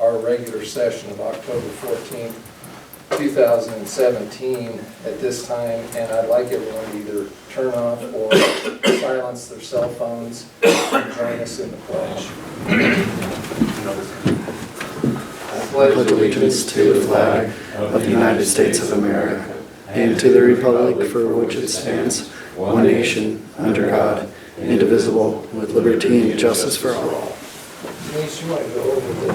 our regular session of October 14th, 2017 at this time, and I'd like everyone to either turn off or silence their cell phones and join us in the pledge. I pledge allegiance to the flag of the United States of America and to the republic for which it stands, one nation, under God, indivisible, with liberty and justice for all. Denise, you want to go over the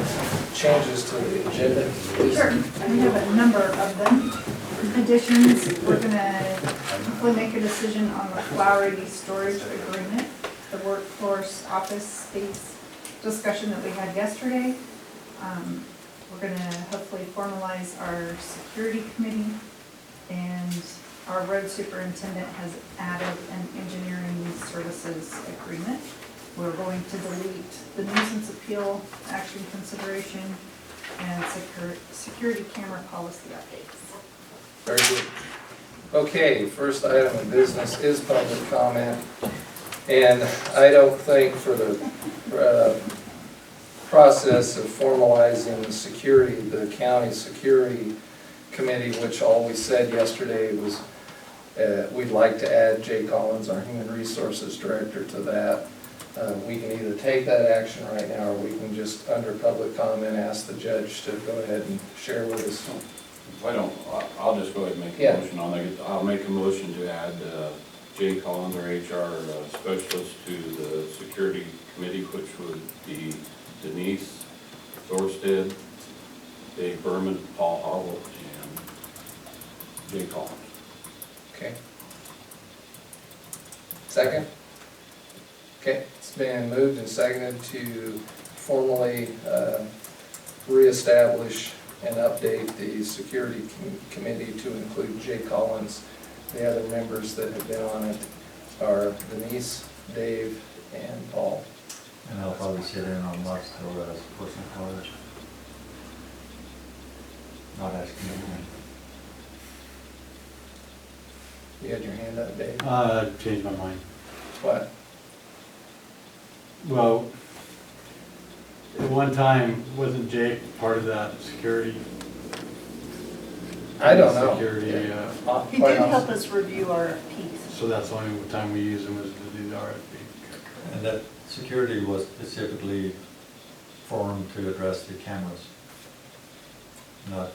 changes to the agenda, please? Sure, we have a number of them. Additions, we're gonna hopefully make a decision on the Flowery storage agreement, the workforce office space discussion that we had yesterday. We're gonna hopefully formalize our security committee, and our road superintendent has added an engineering services agreement. We're going to delete the nuisance appeal action consideration and security camera policy updates. Very good. Okay, first item of business is public comment, and I don't think for the process of formalizing the county security committee, which all we said yesterday was we'd like to add Jay Collins, our human resources director, to that. We can either take that action right now, or we can just, under public comment, ask the judge to go ahead and share with us. I'll just go ahead and make a motion on that. I'll make a motion to add Jay Collins, our HR specialist, to the security committee, which would be Denise Thorstead, Dave Berman, Paul Howell, and Jay Collins. Okay. Second? Okay, it's been moved and seconded to formally reestablish and update the security committee to include Jay Collins. The other members that have been on it are Denise, Dave, and Paul. And I'll probably sit in on lots of personal powers. Not asking anyone. You had your hand up, Dave? Changed my mind. What? Well, at one time, wasn't Jake part of that security? I don't know. Security, He did help us review RFPs. so that's the only time we use him was to do the RFP. And that security was specifically formed to address the cameras. Not.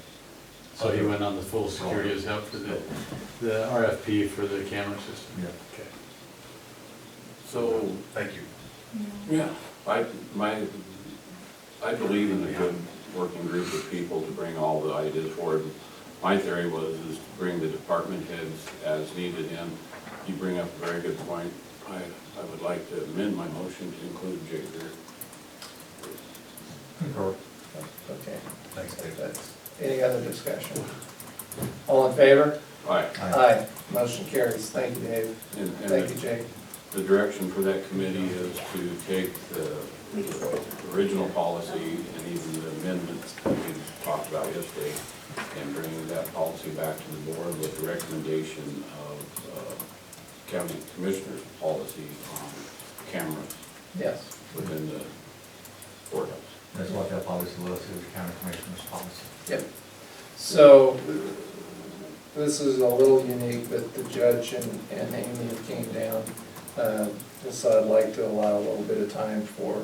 So he went on the full security as help for the RFP for the camera system? Yeah. Okay. So, Thank you. yeah, I believe in a good working group of people to bring all the ideas forward. My theory is to bring the department heads as needed in. You bring up a very good point. I would like to amend my motion to include Jay here. Okay. Thanks, Dave. That's- Any other discussion? All in favor? Aye. Aye. Motion carries. Thank you, Dave. And Thank you, Jake. the direction for that committee is to take the original policy and even the amendments that we talked about yesterday and bring that policy back to the board with the recommendation of county commissioner's policy on cameras Yes. within the courthouse. That's what that policy was, it was county commissioner's policy. Yep. So, this is a little unique, but the judge and Amy came down. So I'd like to allow a little bit of time for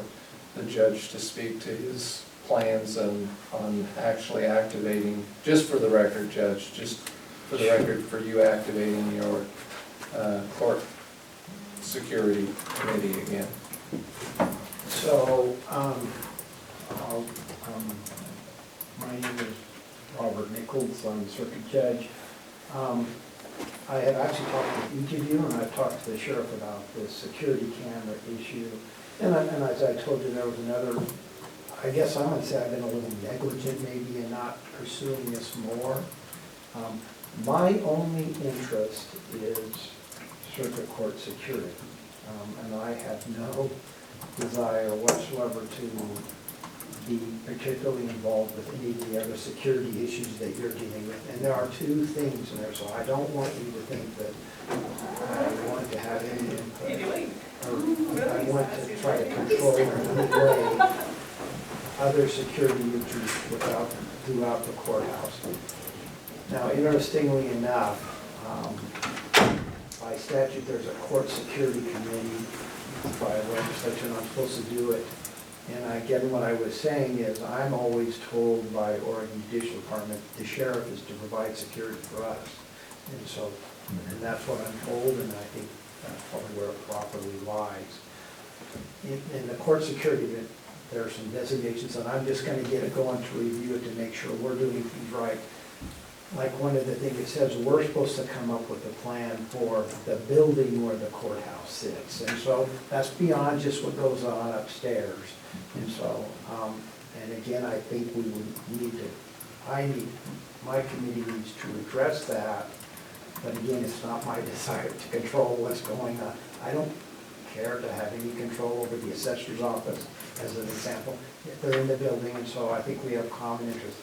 the judge to speak to his plans on actually activating, just for the record, Judge, just for the record, for you activating your court security committee again. So, my name is Robert Nichols, I'm the circuit judge. I have actually talked with each of you, and I've talked to the sheriff about the security camera issue. And as I told you, there was another, I guess I'm gonna say I've been a little negligent maybe in not pursuing this more. My only interest is circuit court security. And I have no desire whatsoever to be particularly involved with any of the other security issues that you're dealing with. And there are two things in there, so I don't want you to think that I want to have any input. Or I want to try to control in any way. I other security issues throughout the courthouse. Now, interestingly enough, by statute, there's a court security committee by legislature, and I'm supposed to do it. And again, what I was saying is, I'm always told by Oregon Judicial Department, the sheriff is to provide security for us. And so, and that's what I'm told, and I think that's probably where it properly lies. In the court security, there are some designations, and I'm just gonna get it going to review it to make sure we're doing things right. Like one of the things it says, we're supposed to come up with a plan for the building where the courthouse sits. And so that's beyond just what goes on upstairs. And so, and again, I think we would need to, my committee needs to address that. But again, it's not my desire to control what's going on. I don't care to have any control over the assessor's office, as an example, if they're in the building, and so I think we have common interests.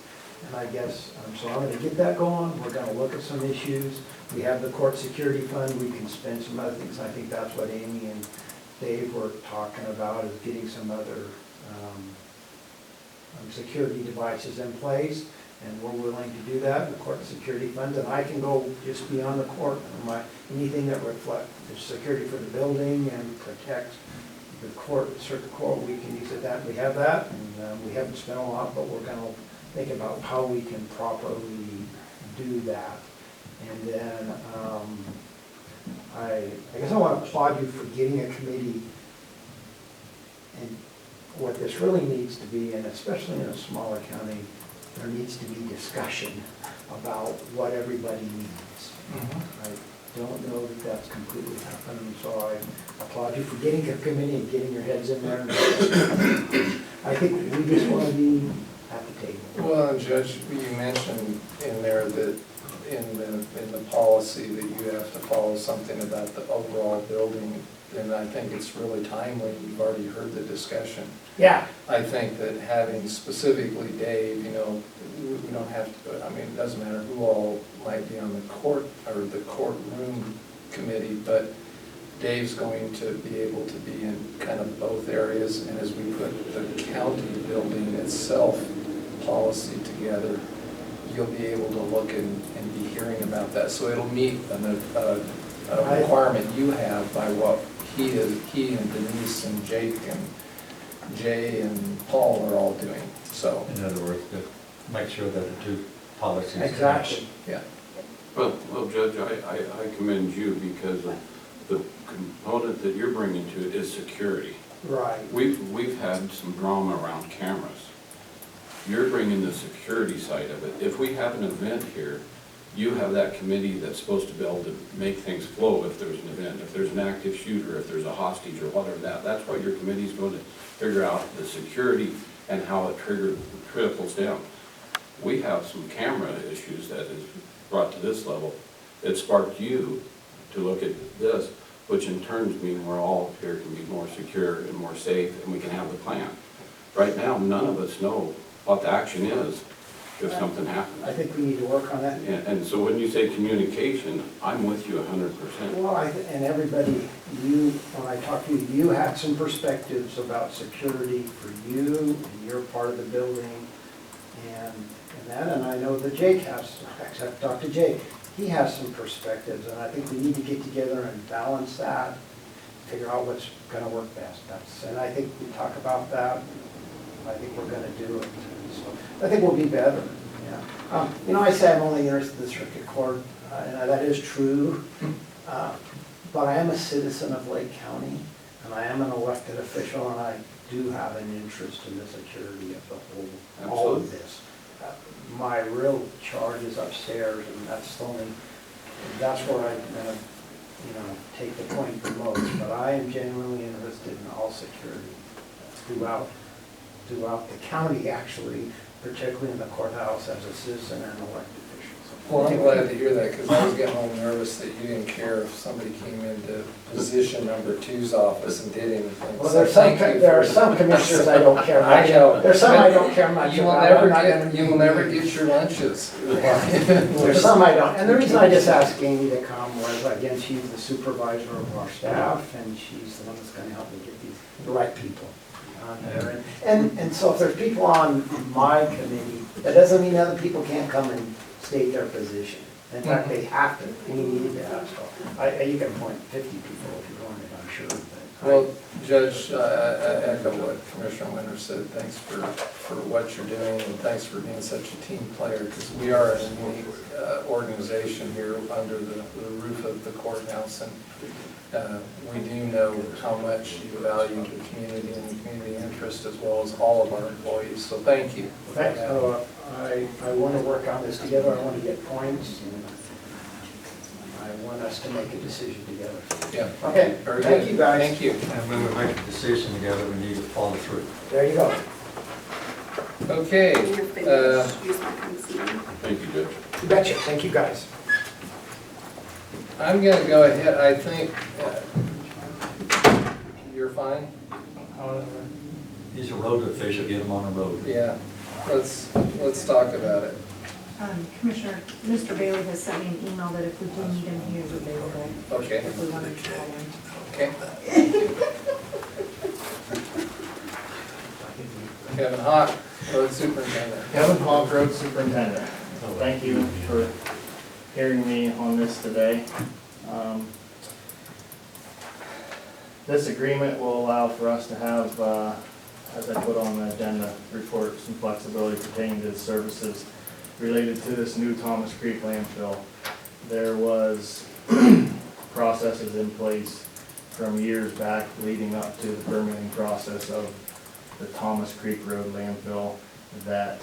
And I guess, so I'm gonna get that going, we're gonna look at some issues. We have the court security fund, we can spend some other things. I think that's what Amy and Dave were talking about, is getting some other security devices in place. And we're willing to do that, the court security funds, and I can go just beyond the court. Anything that reflects the security for the building and protects the court, circuit court, we can use it. That we have that, and we haven't spent a lot, but we're gonna think about how we can properly do that. And then I guess I want to applaud you for getting a committee. And what this really needs to be, and especially in a smaller county, there needs to be discussion about what everybody needs. I don't know that that's completely happening, so I applaud you for getting a committee and getting your heads in there. I think we just want to be at the table. Well, Judge, you mentioned in there that in the policy that you have to follow something about the overall building, and I think it's really timely. You've already heard the discussion. Yeah. I think that having specifically Dave, you know, we don't have to, I mean, it doesn't matter who all might be on the court or the courtroom committee, but Dave's going to be able to be in kind of both areas, and as we put the county building itself policy together, you'll be able to look and be hearing about that. So it'll meet a requirement you have by what he and Denise and Jake and Jay and Paul are all doing, so. In other words, to make sure that the two policies match. Exactly. Yeah. Well, Judge, I commend you because the component that you're bringing to it is security. Right. We've had some drama around cameras. You're bringing the security side of it. If we have an event here, you have that committee that's supposed to be able to make things flow if there's an event, if there's an active shooter, if there's a hostage or whatever that's what your committee's going to figure out, the security and how it trickles down. We have some camera issues that is brought to this level. It sparked you to look at this, which in turn means we're all here can be more secure and more safe, and we can have the plan. Right now, none of us know what the action is if something happens. I think we need to work on that. And so when you say communication, I'm with you 100%. Well, and everybody, when I talked to you, you had some perspectives about security for you and your part of the building and that, and I know that Jake has, actually I've talked to Jake, he has some perspectives, and I think we need to get together and balance that, figure out what's gonna work best. And I think we talk about that, I think we're gonna do it. So I think we'll be better, yeah. You know, I say I'm only interested in the circuit court, and that is true, but I am a citizen of Lake County, and I am an elected official, and I do have an interest in the security of the whole, all of this. My real charge is upstairs, and that's where I'm gonna, take the point the most, but I am genuinely interested in all security throughout the county, actually, particularly in the courthouse as a citizen and elected official. Well, I'm glad to hear that, because I was getting a little nervous that you didn't care if somebody came into position number 2's office and did anything. Well, So there are some commissioners I don't care much. I know. There's some I don't care much You will about. you will never get your lunches. There's some I don't. And the reason I just asked Amy to come was, again, she's the supervisor of our staff, and she's the one that's gonna help me get the right people. on there. And so if there's people on my committee, that doesn't mean other people can't come and state their position. In fact, they have to, we need to have, so, you can appoint 50 people if you want it, I'm sure. but Well, Judge, I echo what Commissioner Winter said. Thanks for what you're doing, and thanks for being such a team player, because we are a unique organization here under the roof of the courthouse, and we do know how much you value the community and the community interest, as well as all of our employees, so thank you. Thanks. So I want to work on this together, I want to get points, and I want us to make a decision together. Yeah. Okay, Very thank good. you guys. Thank you. And when we make a decision together, we need to follow through. There you go. Okay. When you're finished, use my pen seal. Thank you, Judge. You betcha, thank you guys. I'm gonna go ahead, I think, you're fine? He's a road official, get him on the road. Yeah, let's talk about it. Commissioner, Mr. Bailey has sent me an email that if we do need him, he is available. Okay. If we wanted to call him. Okay. Kevin Hawk, road superintendent. Kevin Hawk, Road Superintendent. So thank you for hearing me on this today. This agreement will allow for us to have, as I put on the agenda, report some flexibility pertaining to the services related to this new Thomas Creek landfill. There was processes in place from years back leading up to the permitting process of the Thomas Creek Road landfill that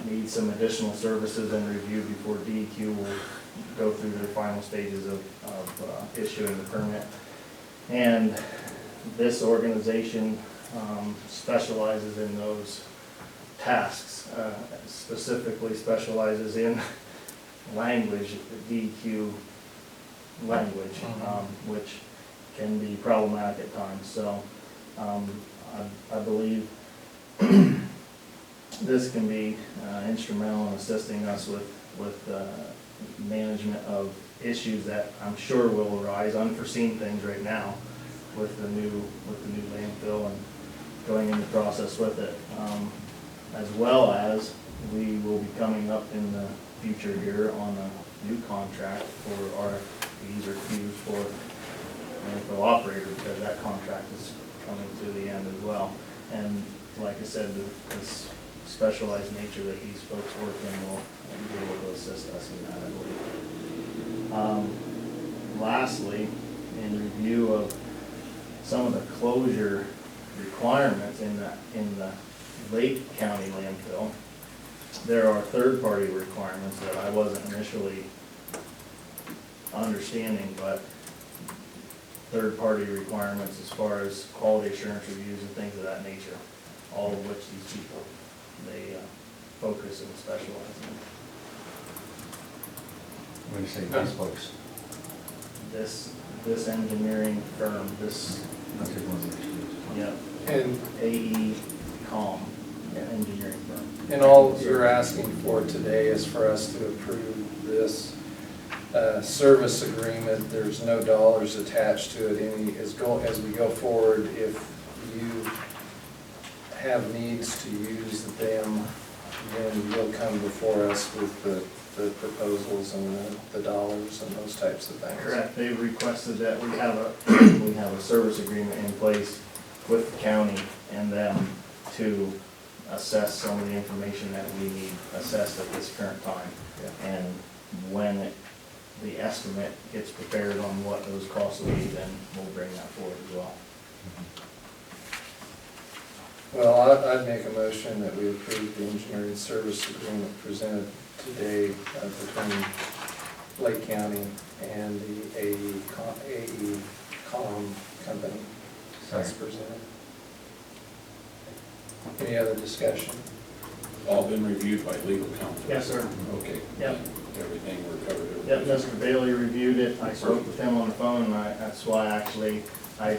need some additional services and review before DEQ will go through their final stages of issuing the permit. And this organization specializes in those tasks, specifically specializes in language, DEQ language, which can be problematic at times. So I believe this can be instrumental in assisting us with management of issues that I'm sure will arise, unforeseen things right now with the new landfill and going into process with it. As well as we will be coming up in the future here on a new contract for RFPs or queues for landfill operator, because that contract is coming to the end as well. And like I said, this specialized nature that these folks work in will be able to assist us in that, I believe. Lastly, in review of some of the closure requirements in the Lake County landfill, there are third-party requirements that I wasn't initially understanding, but third-party requirements as far as quality assurance reviews and things of that nature, all of which these people, they focus and specialize in. When you say these folks, This engineering firm, this, that's it, one of these. yep, And, AECom engineering firm. and all you're asking for today is for us to approve this service agreement. There's no dollars attached to it. As we go forward, if you have needs to use them, then you'll come before us with the proposals and the dollars and those types of things. Correct, they've requested that we have a service agreement in place with the county and them to assess some of the information that we need assessed at this current time. Yeah. And when the estimate gets prepared on what those costs will be, then we'll bring that forward as well. Well, I'd make a motion that we approve the engineering service agreement presented today between Lake County and the AECom company that's presented. Any other discussion? All been reviewed by legal counsel? Yes, sir. Okay. Yep. Everything we're covered? Yep, Mr. Bailey reviewed it, I spoke with him on the phone, and that's why actually I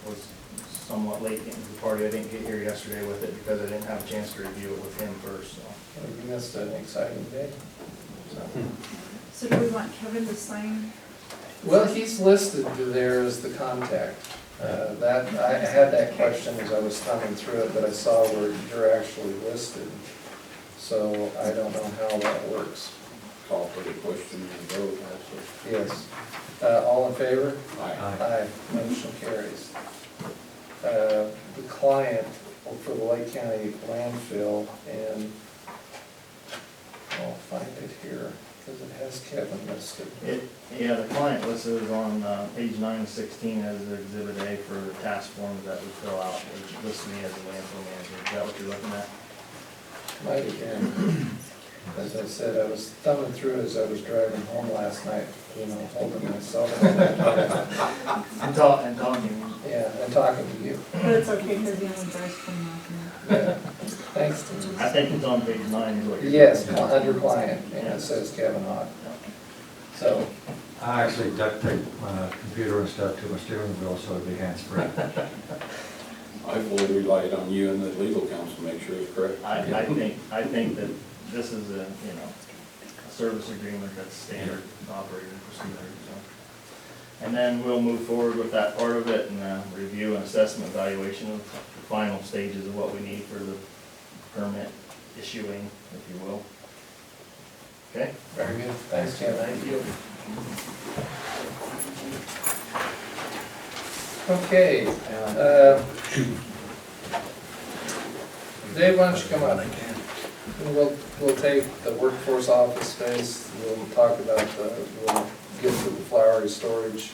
was somewhat late getting to the party. I didn't get here yesterday with it because I didn't have a chance to review it with him first, so. We missed an exciting day. So do we want Kevin to sign? Well, he's listed there as the contact. That, I had that question as I was thumbing through it, but I saw where you're actually listed. So I don't know how that works. Call for the question and vote also. Yes. All in favor? Aye. Aye. Motion carries. The client for the Lake County landfill, and I'll find it here, because it has Kevin listed. Yeah, the client list is on page 9 and 16 as Exhibit A for task forms that we fill out. It lists me as a landfill manager. Is that what you're looking at? Might have been. As I said, I was thumbing through as I was driving home last night, you know, holding myself. And talking. Yeah, and talking to you. But it's okay because he only drives 20 miles an hour. Yeah. Thanks, Denise. I think it's on page 9 is what you're. Yes, under client, and it says Kevin Hawk. So, I actually duct tape my computer and stuff to my steering wheel so it'd be hands-free. I fully relied on you and the legal counsel to make sure it's correct. I think that this is a, you know, a service agreement that's standard operating procedure, so. And then we'll move forward with that part of it and review and assessment evaluation of the final stages of what we need for the permit issuing, if you will. Okay? very good. Thanks, Kevin. Thank you. Okay. Dave, why don't you come up? We'll take the workforce office space, we'll talk about we'll get to the flowery storage,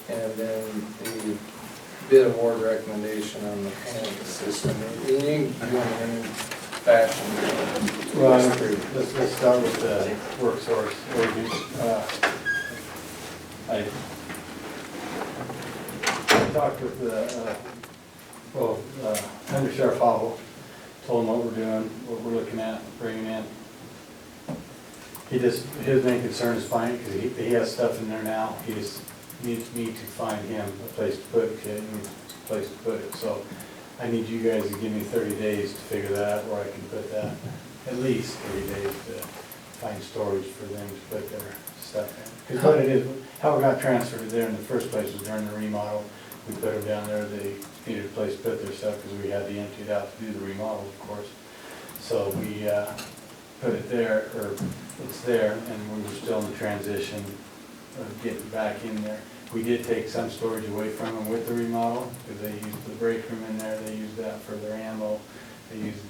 and then the bid award recommendation on the cannabis system. And you can do it in any fashion. Well, let's start with the work source ordinance. I talked with Under Sheriff Hobble, told him what we're doing, what we're looking at, bringing in. His main concern is finding, because he has stuff in there now, he just needs me to find him a place to put it, he needs a place to put it. So I need you guys to give me 30 days to figure that out, where I can put that, at least 30 days to find storage for them to put their stuff in. Because what it is, how it got transferred there in the first place was during the remodel. We put them down there, they needed a place to put their stuff because we had to empty it out to do the remodel, of course. So we put it there, or it's there, and we were still in the transition of getting back in there. We did take some storage away from them with the remodel, because they used the break room in there, they used that for their ammo, they used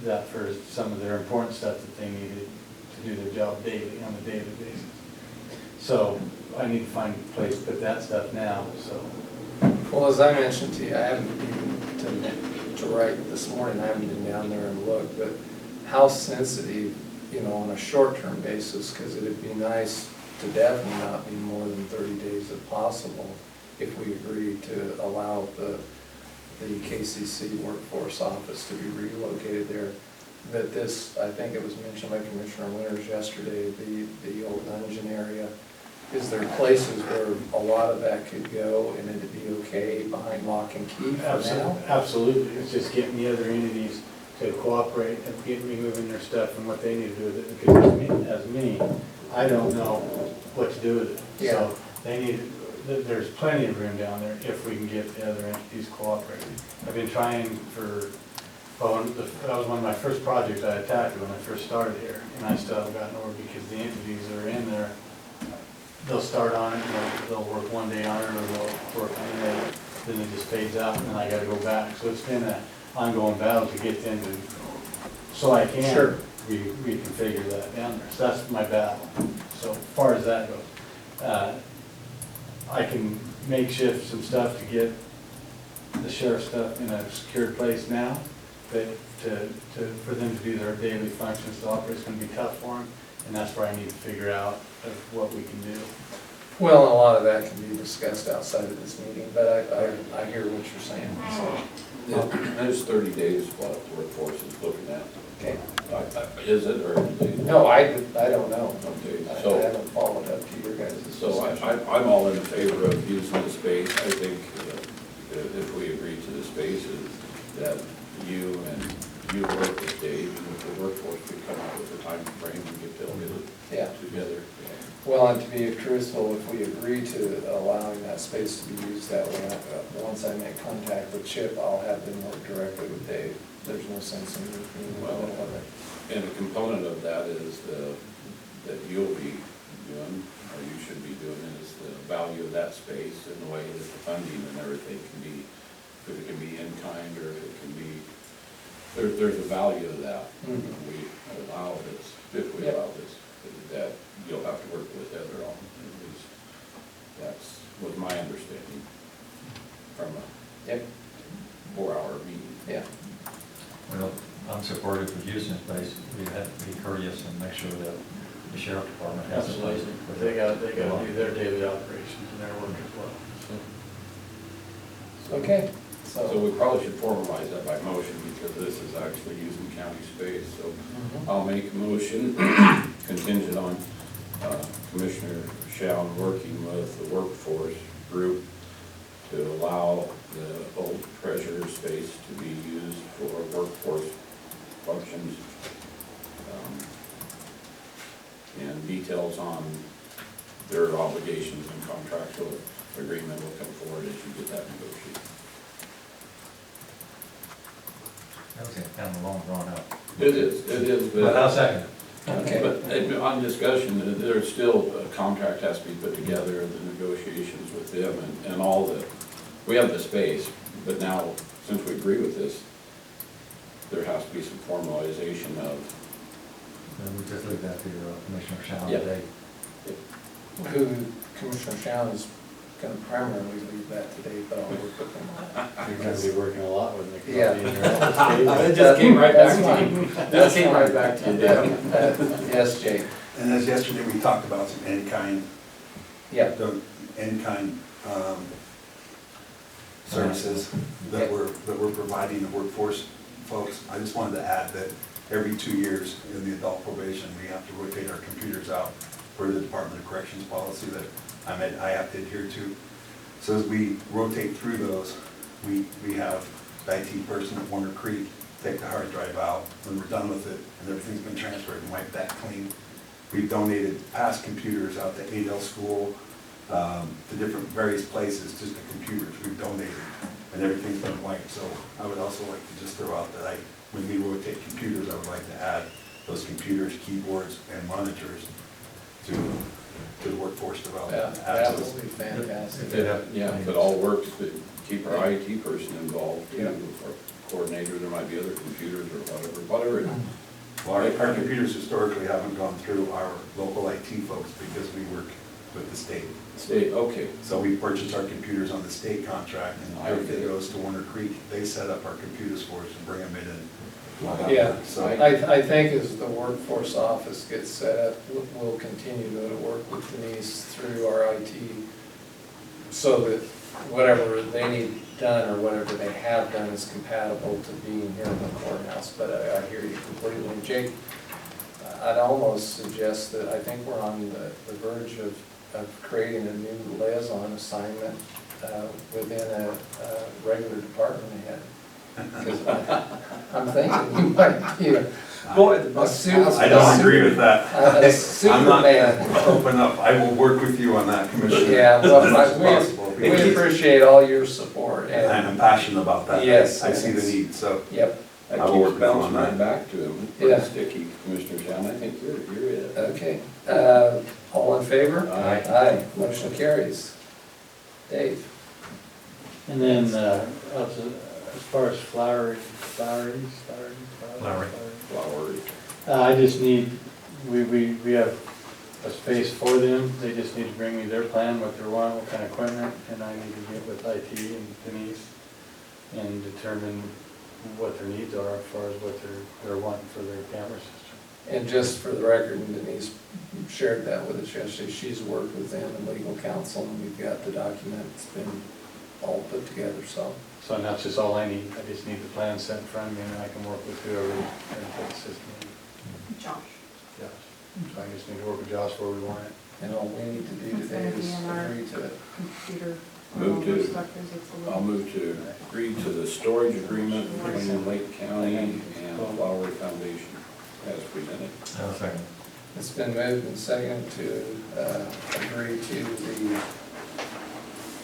that for some of their important stuff that they needed to do their job daily, on a daily basis. So I need to find a place to put that stuff now, so. Well, as I mentioned to you, I haven't been to write this morning, I haven't been down there and looked, but how sensitive, you know, on a short-term basis, because it'd be nice to definitely not be more than 30 days if possible, if we agree to allow the KCC workforce office to be relocated there. But this, I think it was mentioned by Commissioner Winters yesterday, the old dungeon area. Is there places where a lot of that could go and it'd be okay behind lock and key for now? Absolutely, it's just getting the other entities to cooperate and get removing their stuff and what they need to do with it, because as me, I don't know what to do with it. Yeah. So they need, there's plenty of room down there if we can get the other entities cooperating. I've been trying for, well, that was one of my first projects I attacked when I first started here, and I still haven't gotten over because the entities that are in there, they'll start on it, and they'll work one day on it, or they'll work on it, then it just fades out, and then I gotta go back. So it's been an ongoing battle to get them to, so I can Sure. reconfigure that down there. So that's my battle. So as far as that goes, I can makeshift some stuff to get the sheriff's stuff in a secured place now, but for them to do their daily functions to operate, it's gonna be tough for them, and that's where I need to figure out of what we can do. Well, a lot of that can be discussed outside of this meeting, but I hear what you're saying, so. There's 30 days what workforce is looking at. Okay. Is it, or is it? No, I don't know. Okay, I so, haven't followed up to your guys' so I'm all in favor of using the space. I think if we agree to the spaces, that you work with Dave, and with the workforce, we come up with a time frame and get it Yeah. together. Well, and to be truthful, if we agree to allowing that space to be used that way, once I make contact with Chip, I'll have them work directly with Dave. There's no sense in me being in the middle of it. And a component of that is that you'll be doing, or you should be doing, is the value of that space and the way that the funding and everything can be, if it can be in kind or if it can be, there's a value to that. Mhm. We allow this, if we Yep. allow this, that you'll have to work with Heather on. At least that's was my understanding from a Yep, 4-hour meeting. yeah. Well, I'm supportive of using space. We have to be courteous and make sure that the sheriff department has a place. But they gotta do their daily operations and their work as well, so. Okay, So so. we probably should formalize that by motion because this is actually using county space. So Mhm. I'll make a motion contingent on Commissioner Shao working with the workforce group to allow the old treasurer space to be used for workforce functions. And details on their obligations and contractual agreement will come forward as you get that negotiated. That was kind of a long drawn out. It is, But I'll but, second it. Okay. but on discussion, there's still, a contract has to be put together, the negotiations with them and all the, we have the space, but now, since we agree with this, there has to be some formalization of, Then we just leave that to Commissioner Shaw Yeah. today. Who, Commissioner Shao is gonna primarily leave that today, but I'll work with him on that. You're gonna be working a lot with Nick. Yeah. It just came right back to you. That came right back to you, Yes, Jake. And as yesterday, we talked about some in-kind, Yeah, the in-kind services that we're providing the workforce folks. I just wanted to add that every 2 years in the adult probation, we have to rotate our computers out for the Department of Corrections policy that I have to adhere to. So as we rotate through those, we have the IT person at Warner Creek take the hard drive out. When we're done with it and everything's been transferred and wiped that clean, we've donated past computers out to Adel School, to different various places, just the computers we've donated, and everything's been wiped. So I would also like to just throw out that when we rotate computers, I would like to add those computers, keyboards, and monitors to the workforce yeah, development. that would be fantastic. if it all works, but keep our IT person involved too, Yeah. or coordinator, there might be other computers or whatever it is. Well, our computers historically haven't gone through our local IT folks because we work with the state. State, okay. So we purchase our computers on the state contract, and I everything get it. goes to Warner Creek. They set up our computers for us and bring them in and. Yeah, So, I think as the workforce office gets set up, we'll continue to work with Denise through our IT so that whatever they need done or whatever they have done is compatible to being here in the courthouse. But I hear you completely. And Jake, I'd almost suggest that I think we're on the verge of creating a new liaison assignment within a regular department head. Because I'm thinking you might be a super. I don't agree with that. A I'm not Superman. gonna open up. I will work with you on that, Commissioner. Yeah, as much as well, possible, we because appreciate all your support And and, I'm passionate about that. Yes, I see the yes. need, so. yep, That I will work keeps with you on bouncing that. right back to him. Yeah. Pretty sticky, Commissioner Shao, I think you're it. okay. All in favor? Aye. Aye, motion carries. Dave? And then, as far as Flowery. Flowers. I just need, we have a space for them, they just need to bring me their plan, what they want, what kind of equipment, and I need to get with IT and Denise and determine what their needs are as far as what they're wanting for their camera system. And just for the record, and Denise shared that with us yesterday, she's worked with them and legal counsel, and we've got the document, it's been all put together, so. So that's just all I need, I just need the plan set in front of me and I can work with whoever and put the system in. Josh. Josh. So I just need to work with Josh where we want it. And all we need to do It's today gonna be is in our agree to it. computer. Move to- Stuff is it's a I'll little. move to agree to the storage agreement between Lake County and Flowery Foundation as presented. I'll second. It's been moved and seconded to agree to the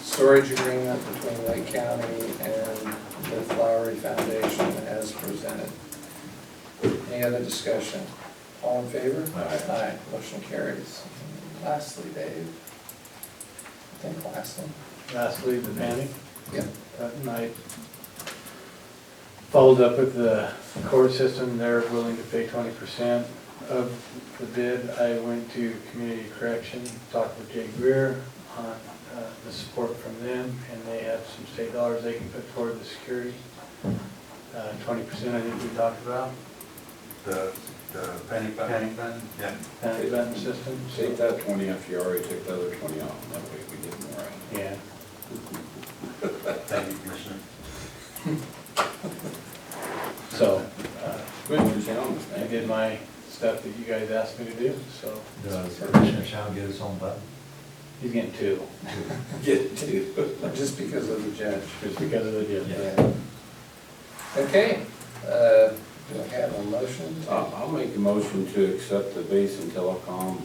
storage agreement between Lake County and the Flowery Foundation as presented. Any other discussion? All in favor? Aye. Aye, motion carries. Lastly, Dave. I think lastly. Lastly, the banning. Yep. That night, followed up with the court system, they're willing to pay 20% of the bid. I went to community correction, talked with Jay Greer on the support from them, and they have some state dollars they can put toward the security. 20% I think we talked about, The panic button? panic button, Yeah. panic button system. Take that 20 off, you already took the other 20 off, that way we get more out. Yeah. Thank you, Commissioner. So, Good, you're telling us, I thank did you. my stuff that you guys asked me to do, so Does Commissioner Shao get his own button? he's getting two, Get to. Just because of the judge. just because of the deal. Yeah. Okay, do I have a motion? I'll make a motion to accept the Basin Telecom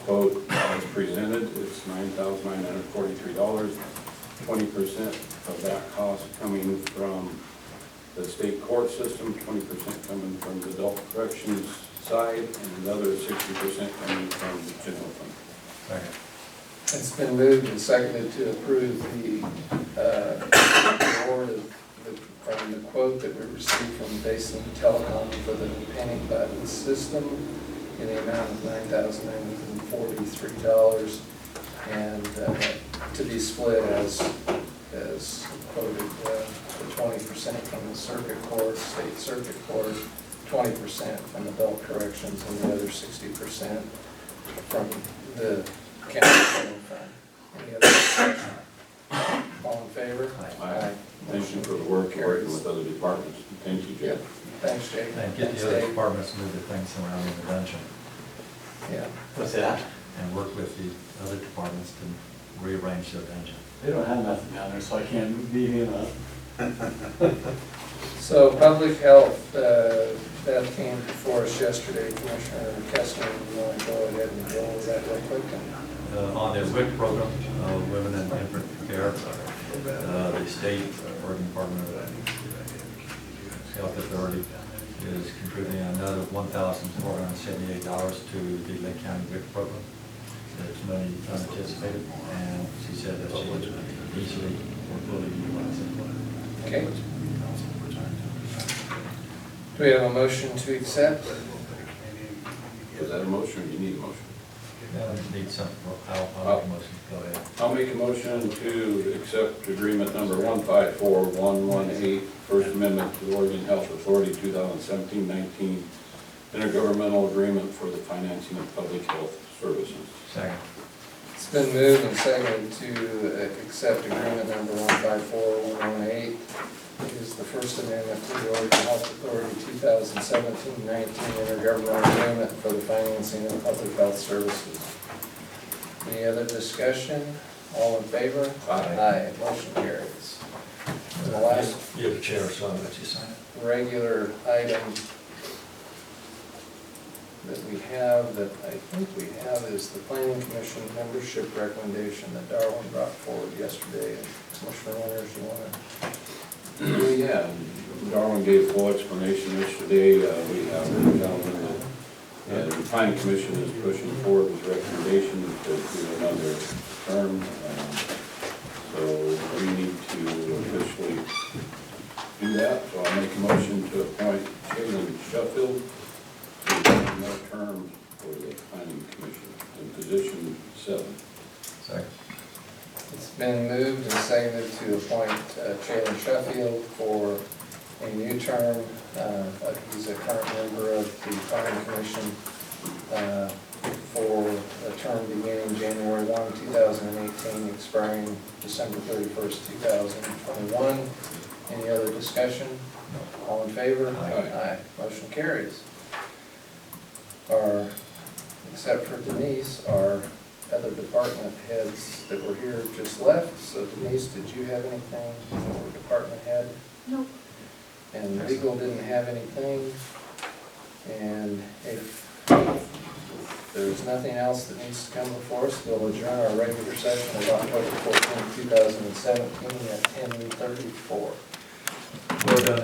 quote as presented. It's $9,943. 20% of that cost coming from the state court system, 20% coming from the adult corrections side, and another 60% coming from the general fund. Second. It's been moved and seconded to approve the award of from the quote that we received from Basin Telecom for the panic button system in the amount of $9,943, and to be split as quoted, the 20% from the circuit court, state circuit court, 20% from adult corrections, and the other 60% from the county general fund. Any other discussion? All in favor? Aye. Thank you for the work working with other departments. Thank you, Yeah, Jeff. thanks, Jake. And get Thanks, the other Dave. departments to move the things around in the dungeon, Yeah, What's that? and work with the other departments to rearrange their dungeon. They don't have nothing down there, so I can't beat him up. so public health, that came before us yesterday. Commissioner Kessler, you want to go ahead and go over that real quick? On the WIC program, Women in Infant Care, the state, Oregon Department of Health Authority is contributing another $1,478 to the Lake County WIC program. It's money unanticipated, and she said that she would easily or fully utilize it. Okay. Do we have a motion to accept? Is that a motion or do you need a motion? Need something, I'll make a motion, go ahead. I'll make a motion to accept agreement number 154118, First Amendment to the Oregon Health Authority 2017-19 intergovernmental agreement for the financing of public health services. Second. It's been moved and seconded to accept agreement number 154118. It is the First Amendment to the Oregon Health Authority 2017-19 intergovernmental agreement for the financing of public health services. Any other discussion? All in favor? Aye. Motion carries. And the last You're the chair, so I'll let you sign it. regular item that we have, that I think we have, is the Planning Commission membership recommendation that Darwin brought forward yesterday. And Commissioner Winters, you want to? Yeah, Darwin gave full explanation yesterday. We have a gentleman that the Planning Commission is pushing forward his recommendation to do another term. So we need to officially do that. So I'll make a motion to appoint Caitlin Sheffield to another term for the Planning Commission in position 7. Second. It's been moved and seconded to appoint Caitlin Sheffield for a new term. He's a current member of the Planning Commission for a term beginning January 1, 2018, expiring December 31st, 2021. Any other discussion? All in favor? Aye. Motion carries. Except for Denise, our other department heads that were here just left. So Denise, did you have anything for department head? Nope. And legal didn't have anything. And if there's nothing else that needs to come before us, we'll adjourn our regular session of October 14, 2017 at 10:34. Well done.